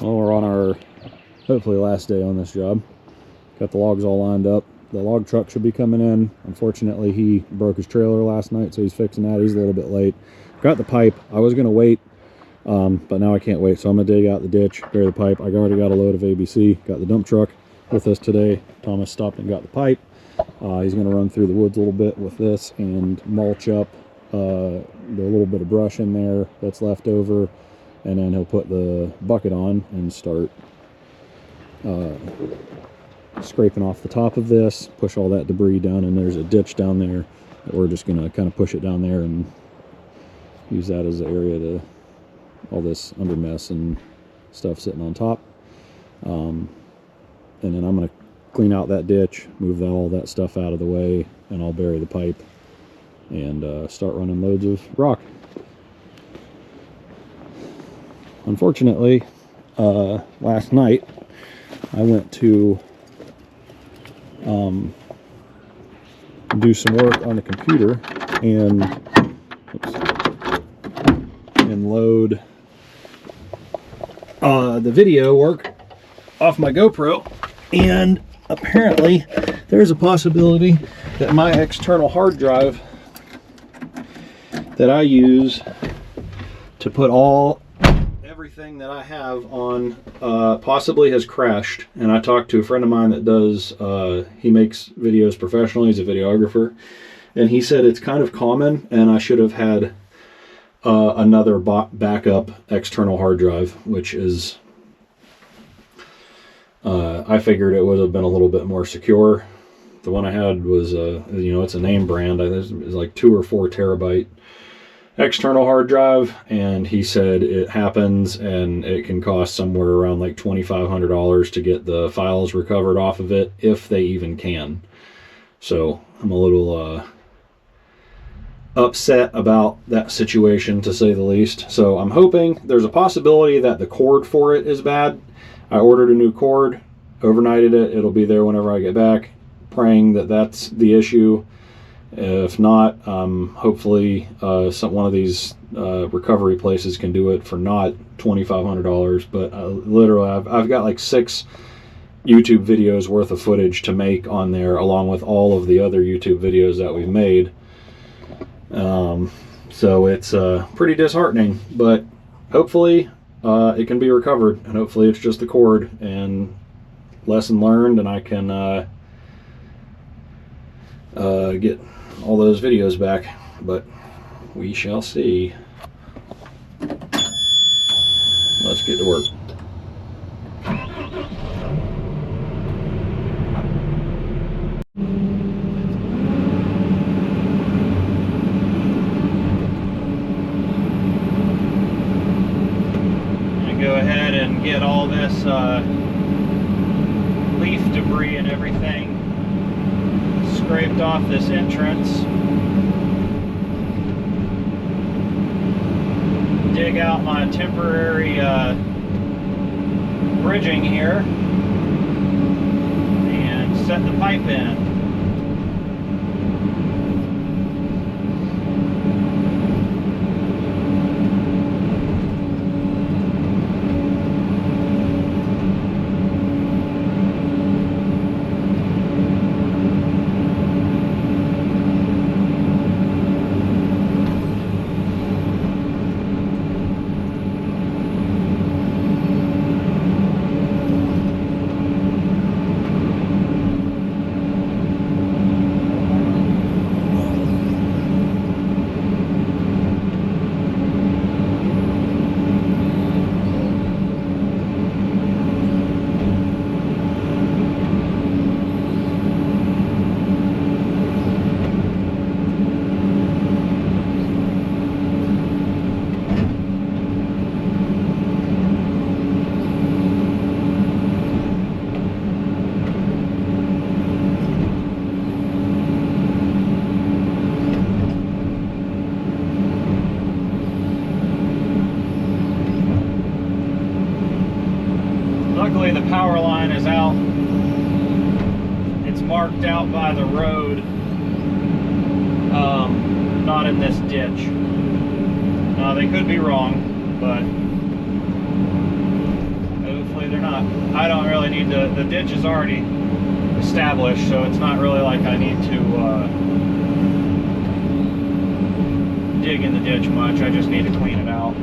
Well, we're on our hopefully last day on this job. Got the logs all lined up. The log truck should be coming in. Unfortunately, he broke his trailer last night, so he's fixing that. He's a little bit late. Got the pipe. I was going to wait, but now I can't wait. So I'm going to dig out the ditch, bury the pipe. I already got a load of ABC. Got the dump truck with us today. Thomas stopped and got the pipe. He's going to run through the woods a little bit with this and mulch up the little bit of brush in there that's left over. And then he'll put the bucket on and start scraping off the top of this, push all that debris down, and there's a ditch down there that we're just going to kind of push it down there and use that as the area to all this under mess and stuff sitting on top. And then I'm going to clean out that ditch, move all that stuff out of the way, and I'll bury the pipe and start running loads of rock. Unfortunately, last night I went to do some work on the computer and load the video work off my GoPro, and apparently there's a possibility that my external hard drive that I use to put everything that I have on possibly has crashed. And I talked to a friend of mine that does he makes videos professionally. He's a videographer, and he said it's kind of common, and I should have had another backup external hard drive, which is I figured it would have been a little bit more secure. The one I had was it's a name brand. It's like 2 or 4 terabyte external hard drive, and he said it happens and it can cost somewhere around like $2,500 to get the files recovered off of it, if they even can. So I'm a little upset about that situation, to say the least. So I'm hoping there's a possibility that the cord for it is bad. I ordered a new cord, overnighted it, it'll be there whenever I get back, praying that that's the issue. If not, hopefully one of these recovery places can do it for not $2,500. But literally, I've got like 6 YouTube videos worth of footage to make on there, along with all of the other YouTube videos that we've made. So it's pretty disheartening, but hopefully it can be recovered, and hopefully it's just the cord, and lesson learned, and I can get all those videos back, but we shall see. Let's get to work. I'm gonna go ahead and get all this leaf debris and everything scraped off this entrance. Dig out my temporary bridging here and set the pipe in. Luckily the power line is out. It's marked out by the road, not in this ditch. Now they could be wrong, but hopefully they're not. I don't really need the ditch is already established, so it's not really like I need to dig in the ditch much. I just need to clean it out.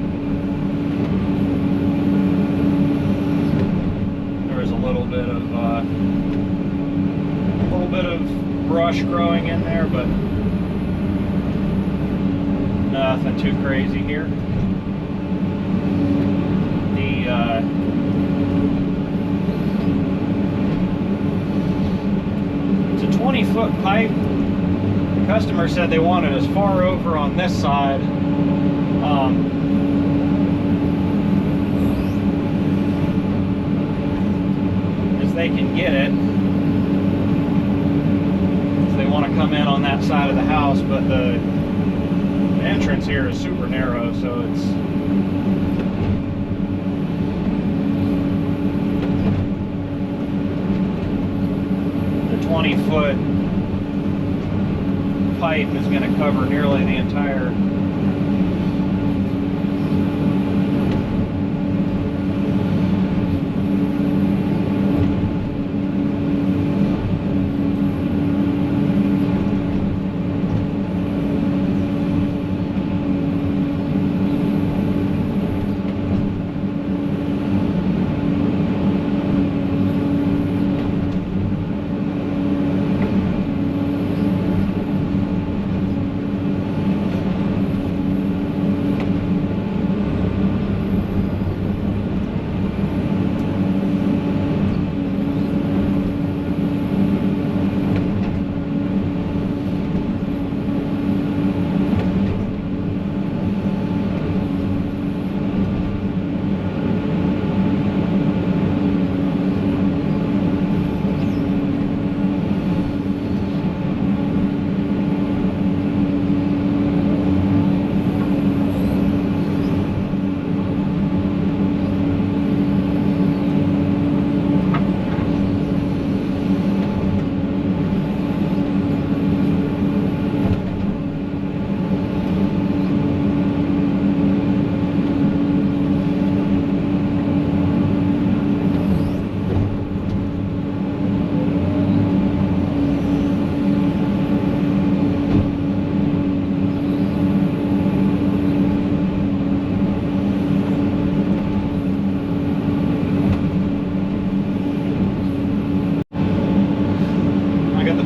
There is a little bit of brush growing in there, but nothing too crazy here. It's a 20-foot pipe. The customer said they wanted as far over on this side as they can get it. If they want to come in on that side of the house, but the entrance here is super narrow, so it's the 20-foot pipe is going to cover nearly the entire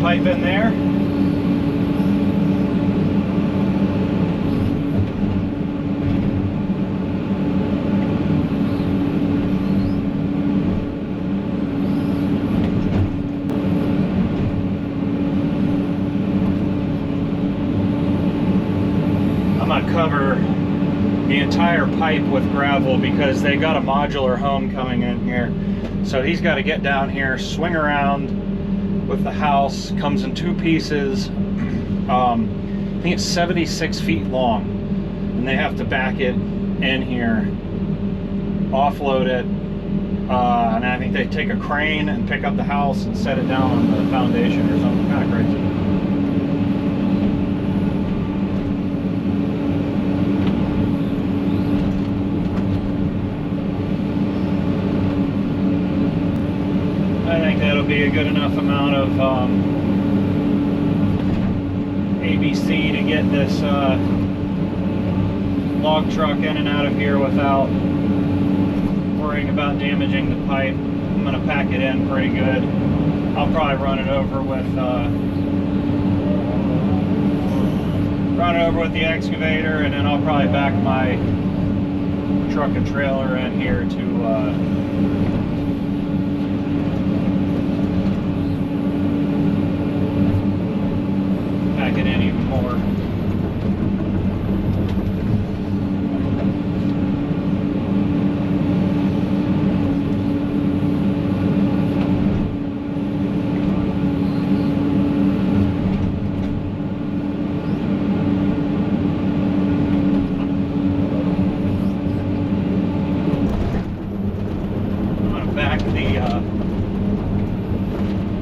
pipe in there. I'm gonna cover the entire pipe with gravel because they got a modular home coming in here. So he's got to get down here, swing around with the house. Comes in two pieces. I think it's 76 feet long, and they have to back it in here, offload it, and I think they take a crane and pick up the house and set it down on the foundation or something. Kind of crazy. I think that'll be a good enough amount of ABC to get this log truck in and out of here without worrying about damaging the pipe. I'm going to pack it in pretty good. I'll probably run it over with the excavator, and then I'll probably back my truck and trailer in here to pack it in even more.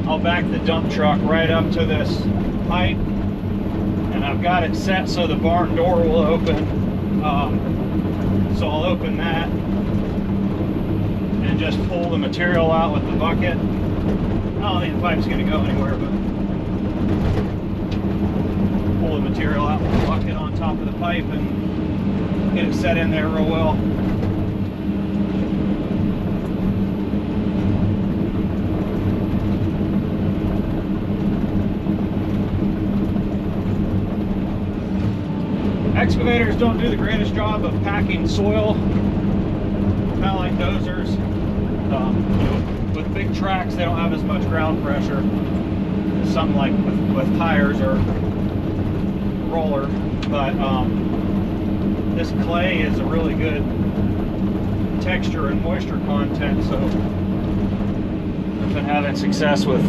I'll back the dump truck right up to this pipe, and I've got it set so the barn door will open. So I'll open that, and just pull the material out with the bucket. I don't think the pipe's going to go anywhere, but pull the material out with the bucket on top of the pipe and get it set in there real well. Excavators don't do the greatest job of packing soil, kind of like dozers. With big tracks, they don't have as much ground pressure as something like with tires or roller. But this clay is a really good texture and moisture content, so I've been having success with,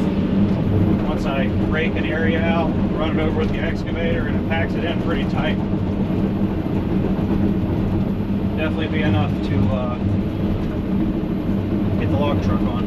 once I rake an area out, run it over with the excavator and it packs it in pretty tight. Definitely be enough to get the log truck on.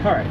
All right.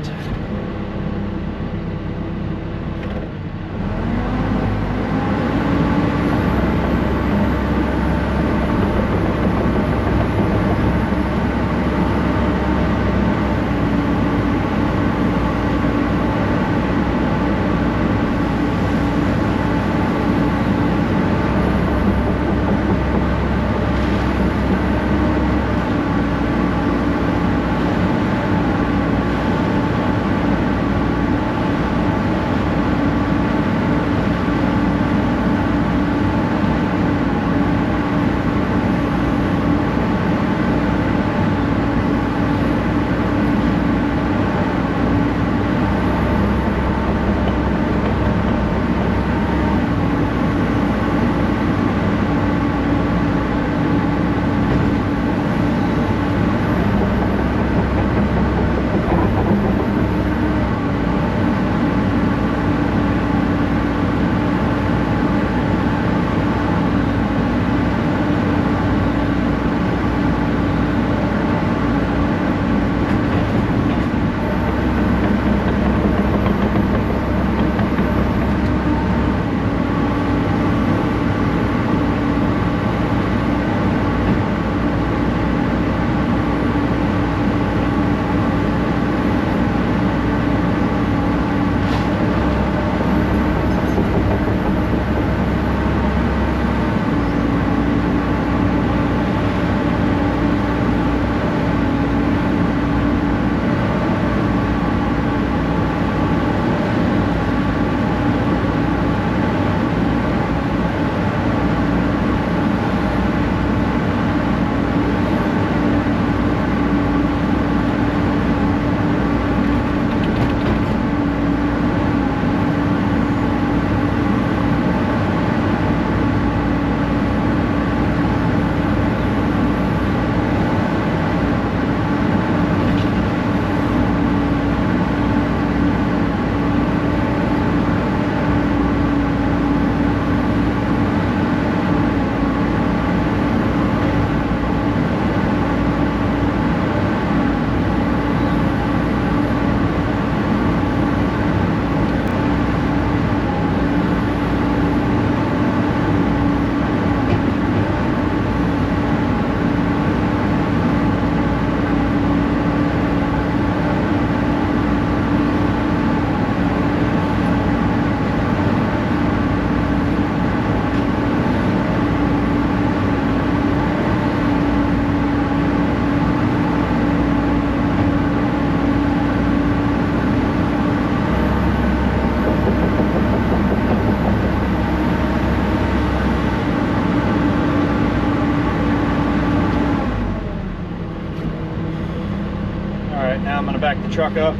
back the truck up a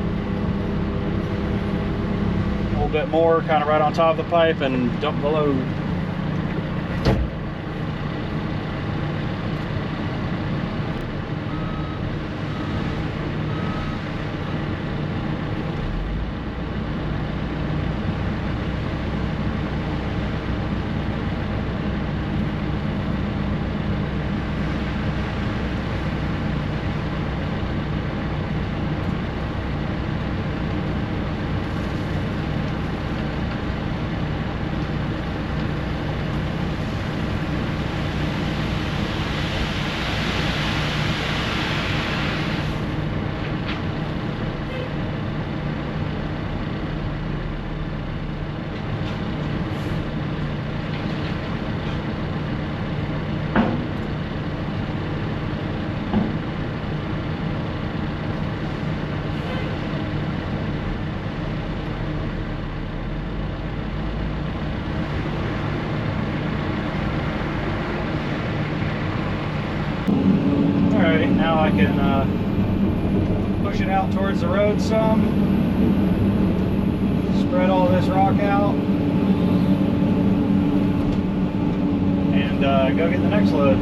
little bit more, kind of right on top of the pipe, and dump the load. Alright, now I can push it out towards the road some, spread all this rock out, and go get the next load.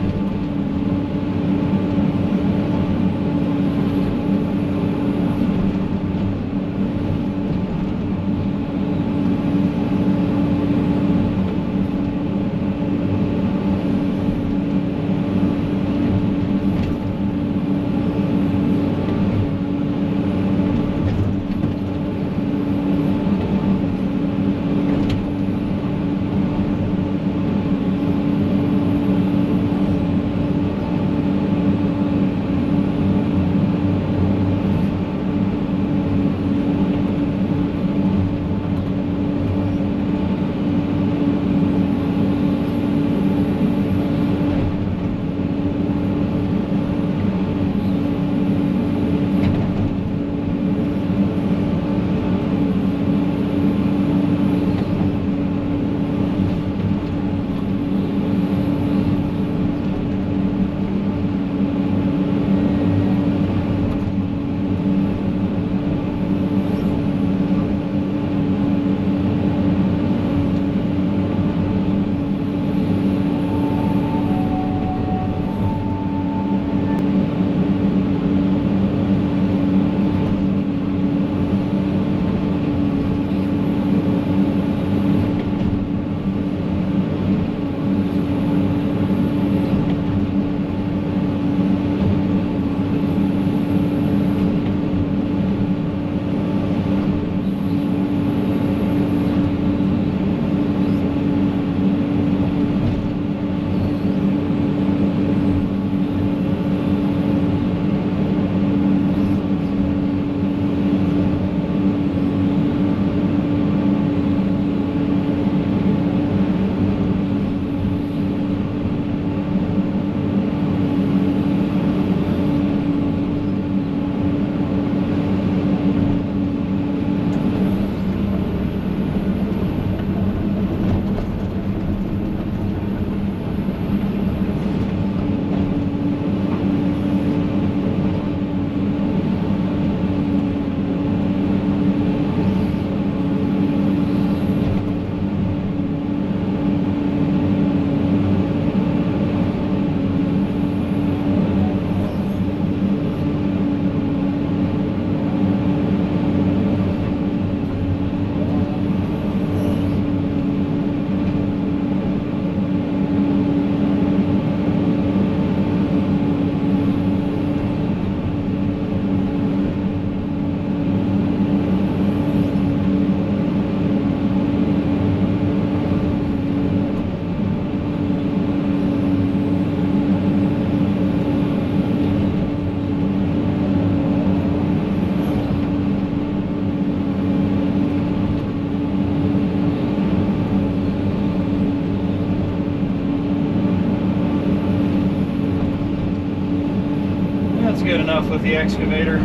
good enough with the excavator.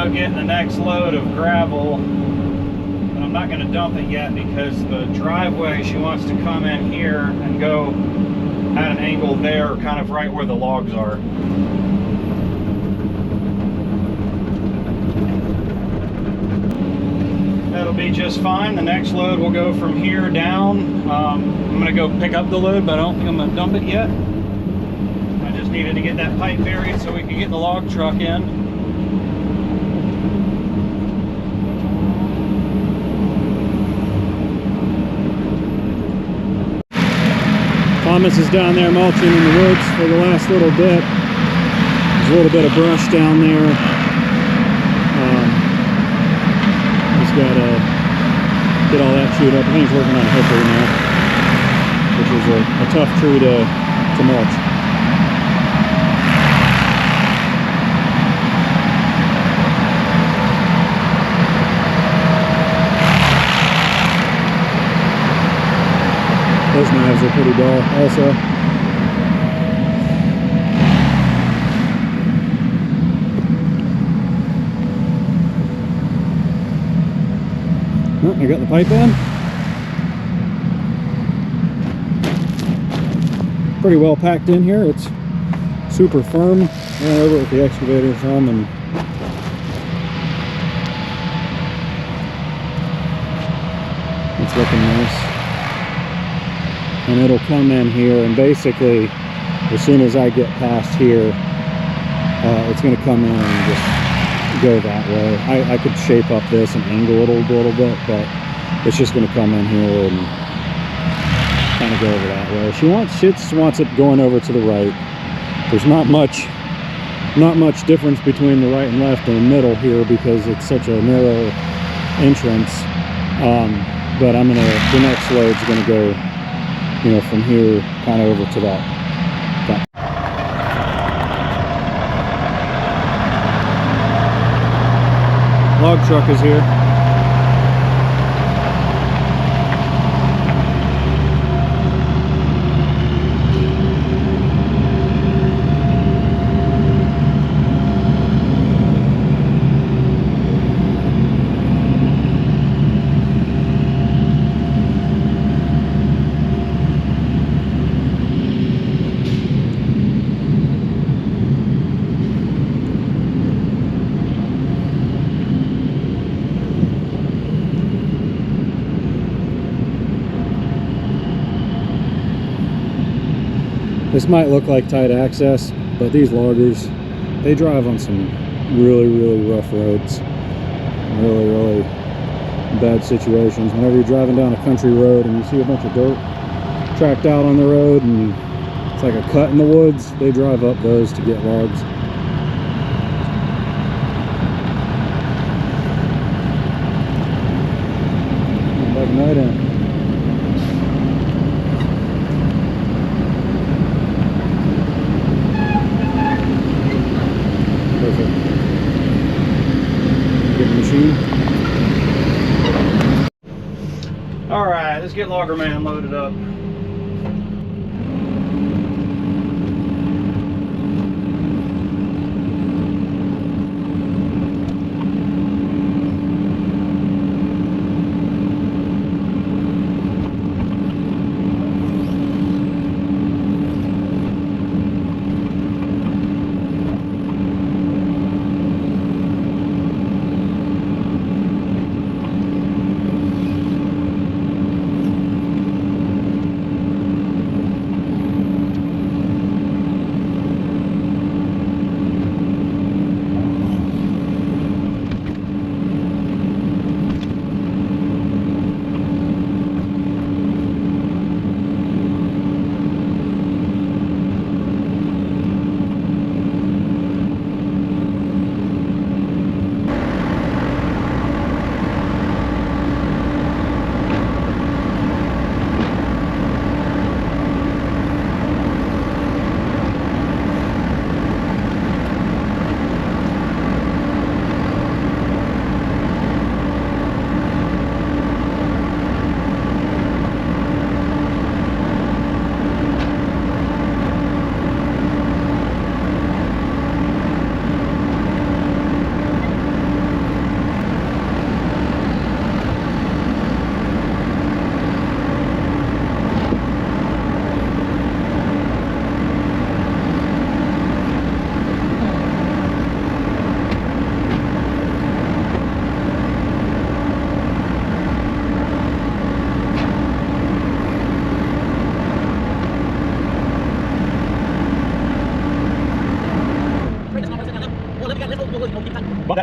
about getting the next load of gravel, but I'm not going to dump it yet because the driveway, she wants to come in here and go at an angle there, kind of right where the logs are. That'll be just fine. The next load will go from here down. I'm going to go pick up the load, but I don't think I'm going to dump it yet. I just needed to get that pipe buried so we can get the log truck in. Thomas is down there mulching in the woods for the last little bit. There's a little bit of brush down there. He's got to get all that chewed up. I think he's working on a hickory now, which is a tough tree to mulch. Those knives are pretty dull also. Oh, I got the pipe in. Pretty well packed in here. It's super firm. Ran over it with the excavator some, and it's looking nice. And it'll come in here, and basically as soon as I get past here, it's going to come in and just go that way. I could shape up this and angle it a little bit, but it's just going to come in here and kind of go over that way. She just wants it going over to the right. There's not much difference between the right and left and the middle here because it's such a narrow entrance. But the next load's going to go, you know, from here kind of over to that. Log truck is here. This might look like tight access, but these loggers, they drive on some really, really rough roads. Really, really bad situations. Whenever you're driving down a country road and you see a bunch of dirt tracked out on the road and it's like a cut in the woods, they drive up those to get logs. Like night in. Alright, let's get Loggerman loaded up.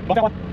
Bump that one.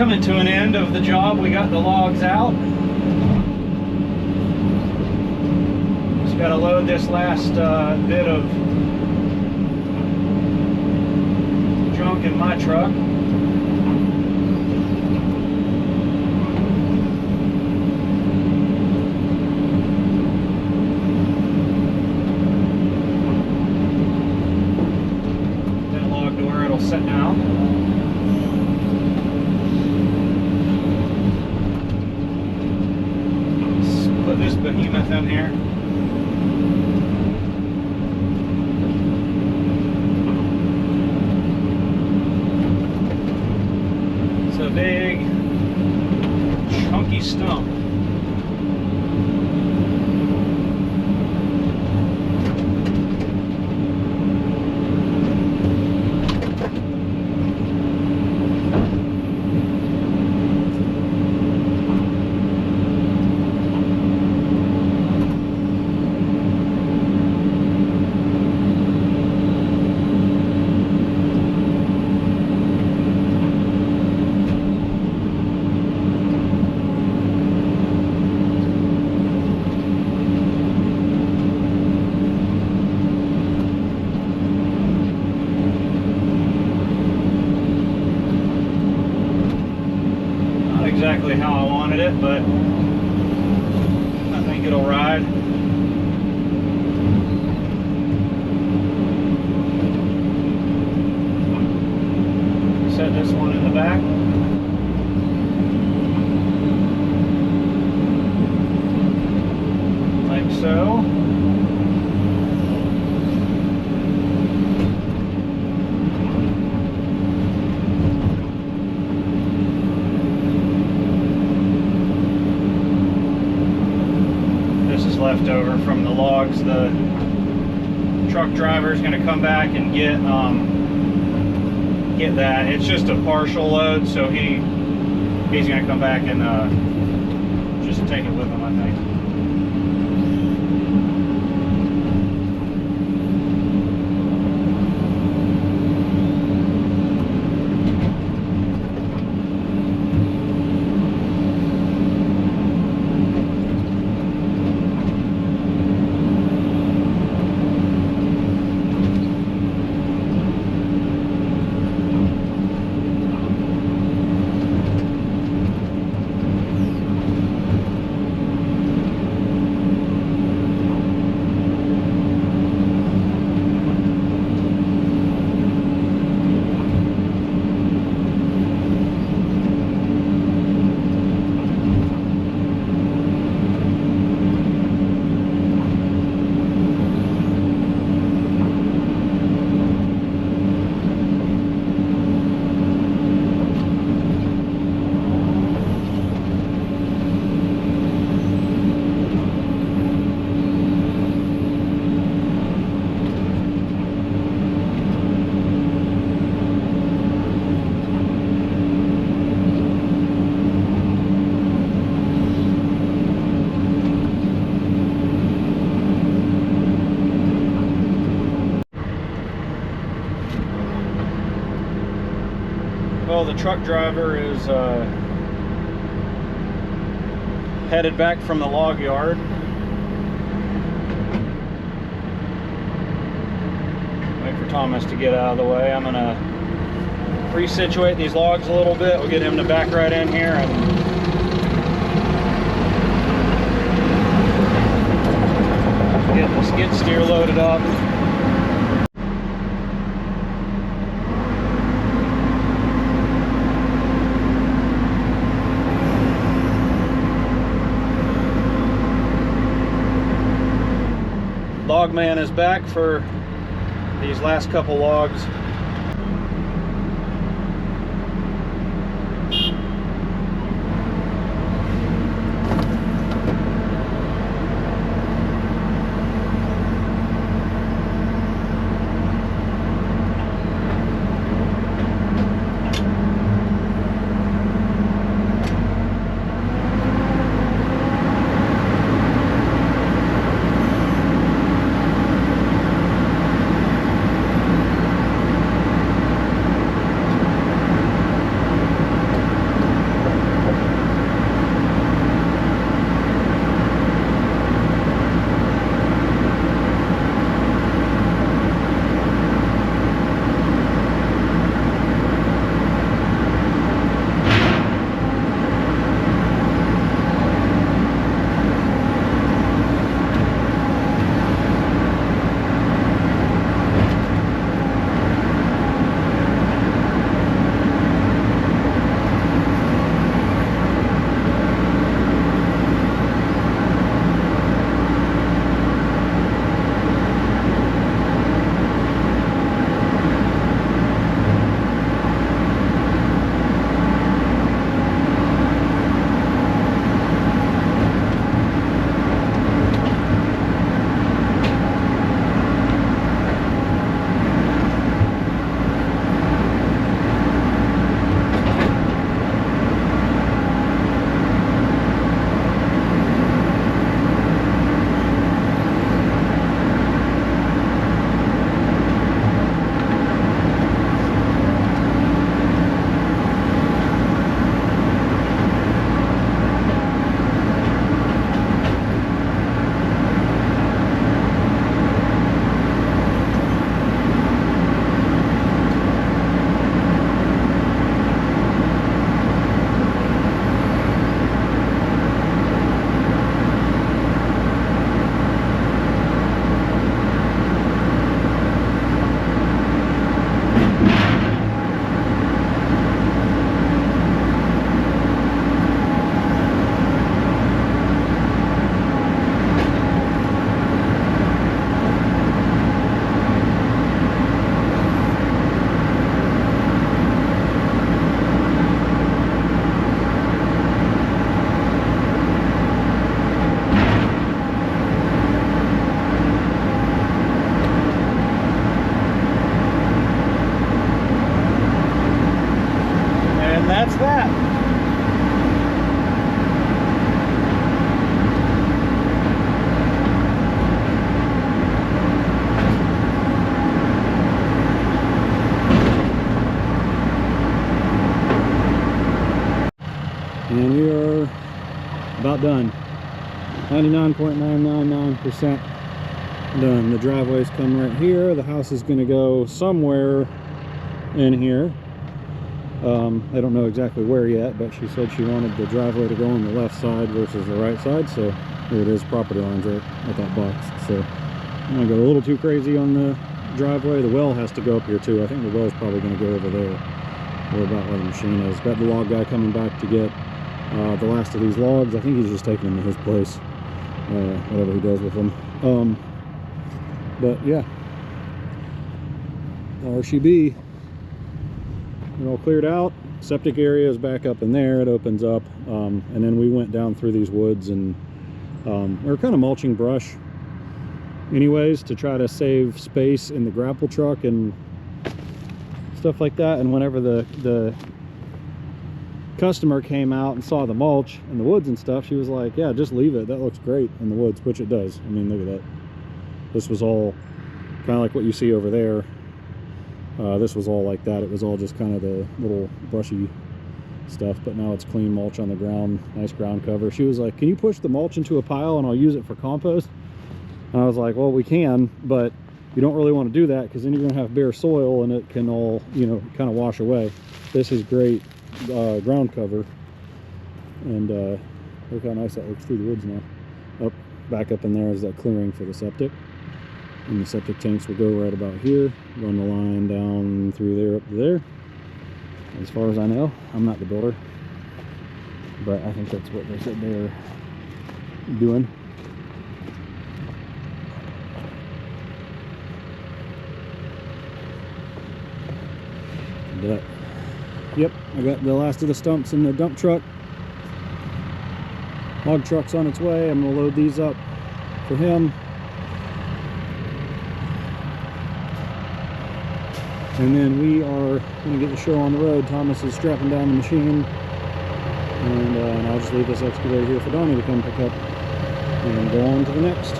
coming to an end of the job. We got the logs out. Just got to load this last bit of junk in my truck. That log to where it'll sit down. Put this behemoth in here. It's a big, chunky stump. Exactly how I wanted it, but I think it'll ride. Set this one in the back. Like so. Left over from the logs. The truck driver is going to come back and get that. It's just a partial load, so he's going to come back and just take it with him, I think. Well, the truck driver is headed back from the log yard. Wait for Thomas to get out of the way. I'm gonna re-situate these logs a little bit. We'll get him to back right in here and get the skid steer loaded up. Log man is back for these last couple logs. about done. 99.999% done. The driveway's come right here. The house is going to go somewhere in here. I don't know exactly where yet, but she said she wanted the driveway to go on the left side versus the right side. So here it is, property lines right at that box. So I'm going to go a little too crazy on the driveway. The well has to go up here too. I think the well's probably going to go over there, or about where the machine is. Got the log guy coming back to get the last of these logs. I think he's just taking them to his place, whatever he does with them. But yeah, RCB, it all cleared out. Septic area is back up in there. It opens up, and then we went down through these woods, and we were kind of mulching brush anyways to try to save space in the grapple truck and stuff like that. And whenever the customer came out and saw the mulch and the woods and stuff, she was like, yeah, just leave it, that looks great in the woods, which it does. I mean, look at that. This was all kind of like what you see over there. This was all like that. It was all just kind of the little brushy stuff, but now it's clean mulch on the ground, nice ground cover. She was like, can you push the mulch into a pile and I'll use it for compost? And I was like, well, we can, but you don't really want to do that because then you're going to have bare soil and it can all, you know, kind of wash away. This is great ground cover, and look how nice that looks through the woods now. Up back up in there is that clearing for the septic, and the septic tanks will go right about here, run the line down through there up to there. As far as I know, I'm not the builder, but I think that's what they said they're doing. But yep, I got the last of the stumps in the dump truck. Log truck's on its way. I'm gonna load these up for him, and then we are gonna get the show on the road. Thomas is strapping down the machine, and I'll just leave this excavator here for Donnie to come pick up and go on to the next.